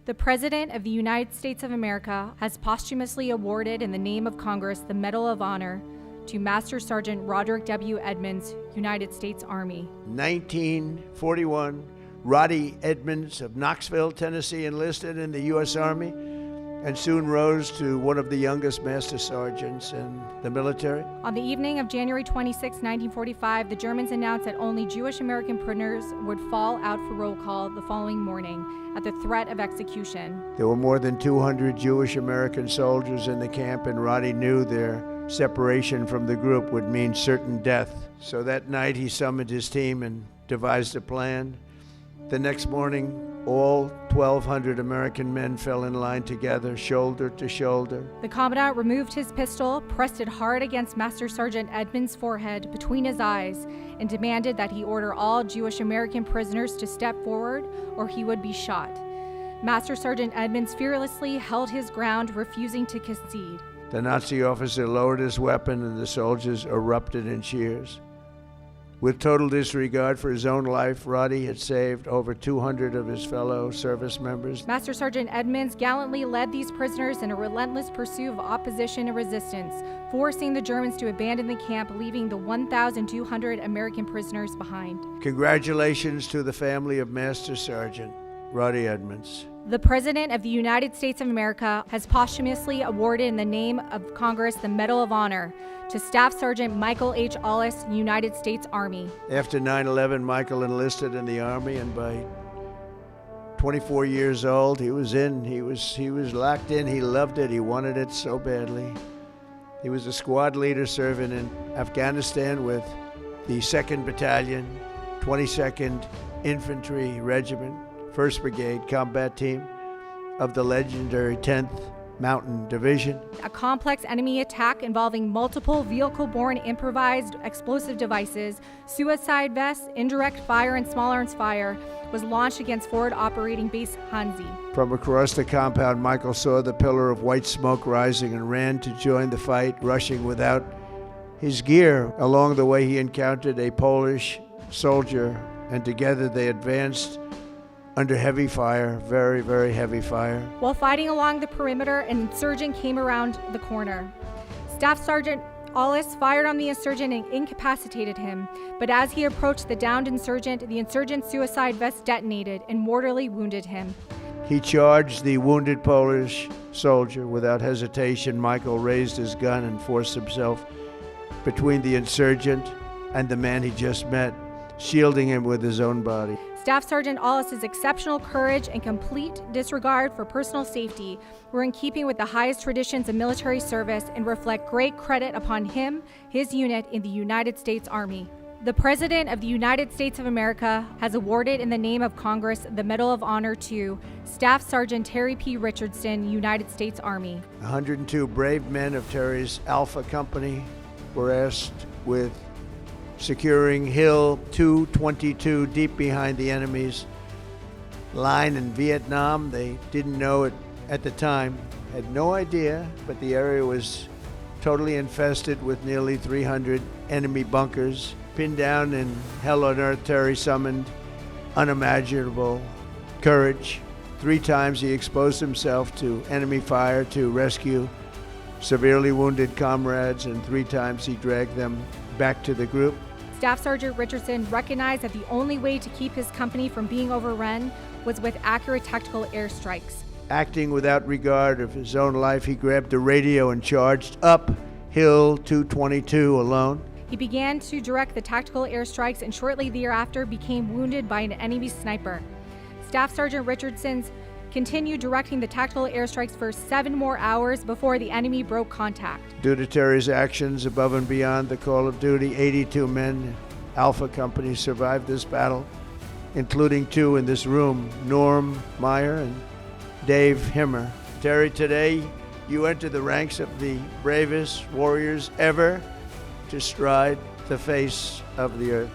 The President of the United States of America has posthumously awarded in the name of Congress the Medal of Honor to Master Sergeant Roderick W. Edmonds, United States Army. 1941, Roddy Edmonds of Knoxville, Tennessee, enlisted in the U.S. Army and soon rose to one of the youngest master sergeants in the military. On the evening of January 26, 1945, the Germans announced that only Jewish American prisoners would fall out for roll call the following morning at the threat of execution. There were more than 200 Jewish American soldiers in the camp, and Roddy knew their separation from the group would mean certain death. So that night he summoned his team and devised a plan. The next morning, all 1,200 American men fell in line together, shoulder to shoulder. The Commandant removed his pistol, pressed it hard against Master Sergeant Edmonds' forehead between his eyes, and demanded that he order all Jewish American prisoners to step forward or he would be shot. Master Sergeant Edmonds fearlessly held his ground, refusing to concede. The Nazi officer lowered his weapon and the soldiers erupted in cheers. With total disregard for his own life, Roddy had saved over 200 of his fellow service members. Master Sergeant Edmonds gallantly led these prisoners in a relentless pursuit of opposition and resistance, forcing the Germans to abandon the camp, leaving the 1,200 American prisoners behind. Congratulations to the family of Master Sergeant Roddy Edmonds. The President of the United States of America has posthumously awarded in the name of Congress the Medal of Honor to Staff Sergeant Michael H. Allis, United States Army. After 9/11, Michael enlisted in the Army, and by 24 years old, he was locked in. He loved it. He wanted it so badly. He was a squad leader serving in Afghanistan with the 2nd Battalion, 22nd Infantry Regiment, 1st Brigade Combat Team of the legendary 10th Mountain Division. A complex enemy attack involving multiple vehicle-borne improvised explosive devices, suicide vests, indirect fire, and small arms fire was launched against Forward Operating Base Hanzi. From across the compound, Michael saw the pillar of white smoke rising and ran to join the fight, rushing without his gear. Along the way, he encountered a Polish soldier, and together they advanced under heavy fire, very, very heavy fire. While fighting along the perimeter, an insurgent came around the corner. Staff Sergeant Allis fired on the insurgent and incapacitated him, but as he approached the downed insurgent, the insurgent's suicide vest detonated and mortally wounded him. He charged the wounded Polish soldier. Without hesitation, Michael raised his gun and forced himself between the insurgent and the man he just met, shielding him with his own body. Staff Sergeant Allis's exceptional courage and complete disregard for personal safety were in keeping with the highest traditions of military service and reflect great credit upon him, his unit in the United States Army. The President of the United States of America has awarded in the name of Congress the Medal of Honor to Staff Sergeant Terry P. Richardson, United States Army. 102 brave men of Terry's Alpha Company were asked with securing Hill 222 deep behind the enemy's line in Vietnam. They didn't know it at the time, had no idea, but the area was totally infested with nearly 300 enemy bunkers. Pinned down in hell on earth, Terry summoned unimaginable courage. 3 times he exposed himself to enemy fire to rescue severely wounded comrades, and 3 times he dragged them back to the group. Staff Sergeant Richardson recognized that the only way to keep his company from being overrun was with accurate tactical airstrikes. Acting without regard of his own life, he grabbed a radio and charged up Hill 222 alone. He began to direct the tactical airstrikes and shortly thereafter became wounded by an enemy sniper. Staff Sergeant Richardson continued directing the tactical airstrikes for 7 more hours before the enemy broke contact. Due to Terry's actions above and beyond the call of duty, 82 men, Alpha Company, survived this battle, including 2 in this room, Norm Meyer and Dave Himmer. Terry, today you enter the ranks of the bravest warriors ever to stride the face of the earth.